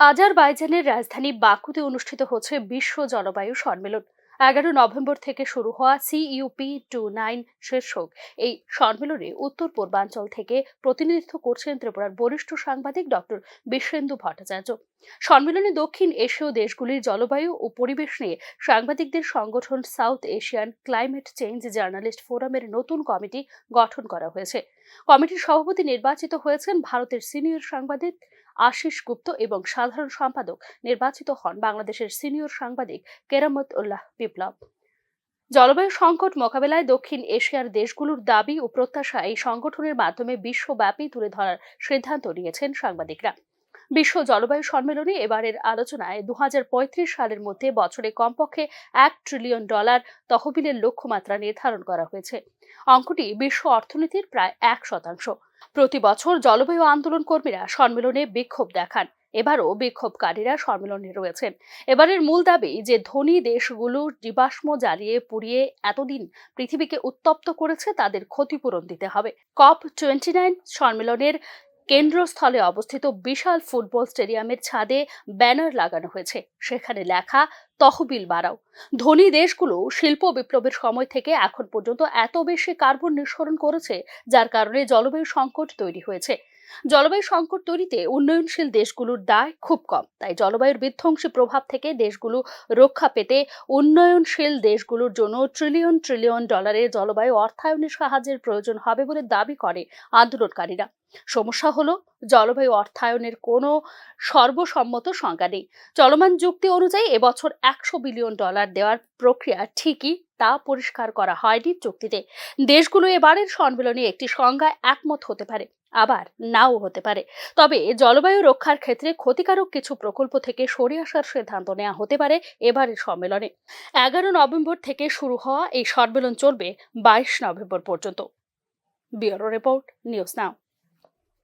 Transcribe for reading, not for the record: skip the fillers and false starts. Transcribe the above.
আজারবাইজানের রাজধানী বাকুতে অনুষ্ঠিত হচ্ছে বিশ্ব জলবায়ু সম্মেলন। 11 নভেম্বর থেকে শুরু হওয়া CUP29 শীর্ষক এই সম্মেলনে উত্তর পূর্বাঞ্চল থেকে প্রতিনিধিত্ব করছেন ত্রিপুরার বরিষ্ঠ সাংবাদিক ডক্টর বিশ্বেন্দু ভট্টাচার্য। সম্মেলনে দক্ষিণ এশীয় দেশগুলির জলবায়ু ও পরিবেশ নিয়ে সাংবাদিকদের সংগঠন south Asian climate change journalist ফোরামের নতুন কমিটি গঠন করা হয়েছে। কমিটির সভাপতি নির্বাচিত হয়েছেন ভারতের সিনিয়র সাংবাদিক আশিস গুপ্ত এবং সাধারণ সম্পাদক নির্বাচিত হন বাংলাদেশের সিনিয়র সাংবাদিক কেরামত উল্লাহ বিপ্লব। জলবায়ু সংকট মোকাবেলায় দক্ষিণ এশিয়ার দেশগুলোর দাবি ও প্রত্যাশা এই সংগঠনের মাধ্যমে বিশ্বব্যাপী তুলে ধরার সিদ্ধান্ত নিয়েছেন সাংবাদিকরা। বিশ্ব জলবায়ু সম্মেলনে এবারের আলোচনায় 2035 সালের মধ্যে বছরে কমপক্ষে $1 ট্রিলিয়ন তহবিলের লক্ষ্যমাত্রা নির্ধারণ করা হয়েছে। অঙ্কটি বিশ্ব অর্থনীতির প্রায় 1%। প্রতি বছর জলবায়ু আন্দোলন কর্মীরা সম্মেলনে বিক্ষোভ দেখান। এবারও বিক্ষোভকারীরা সম্মেলনে রয়েছেন। এবারের মূল দাবি যে ধনী দেশগুলো জীবাশ্ম জ্বালিয়ে পুড়িয়ে এতদিন পৃথিবীকে উত্তপ্ত করেছে তাদের ক্ষতিপূরণ দিতে হবে। COP29 সম্মেলনের কেন্দ্রস্থলে অবস্থিত বিশাল ফুটবল স্টেডিয়ামের ছাদে ব্যানার লাগানো হয়েছে। সেখানে লেখা, তহবিল বাড়াও। ধনী দেশগুলো শিল্প বিপ্লবের সময় থেকে এখন পর্যন্ত এত বেশি কার্বন নিঃসরণ করেছে, যার কারণে জলবায়ু সংকট তৈরি হয়েছে। জলবায়ু সংকট তৈরিতে উন্নয়নশীল দেশগুলোর দায় খুব কম। তাই জলবায়ুর বিধ্বংসী প্রভাব থেকে দেশগুলো রক্ষা পেতে উন্নয়নশীল দেশগুলোর জন্য ট্রিলিয়ন ট্রিলিয়ন ডলারের জলবায়ু অর্থায়নের সাহায্যের প্রয়োজন হবে বলে দাবি করে আন্দোলনকারীরা। সমস্যা হলো, জলবায়ু অর্থায়নের কোনো সর্বসম্মত সংজ্ঞা নেই। চলমান যুক্তি অনুযায়ী এবছর $100 বিলিয়ন দেওয়ার প্রক্রিয়া ঠিকই, তা পরিষ্কার করা হয়নি চুক্তিতে। দেশগুলো এবারের সম্মেলনে একটি সংজ্ঞায় একমত হতে পারে, আবার নাও হতে পারে। তবে জলবায়ু রক্ষার ক্ষেত্রে ক্ষতিকারক কিছু প্রকল্প থেকে সরে আসার সিদ্ধান্ত নেওয়া হতে পারে এবারের সম্মেলনে। 11 নভেম্বর থেকে শুরু হওয়া এই সম্মেলন চলবে 22 নভেম্বর পর্যন্ত। Bureau report, news now.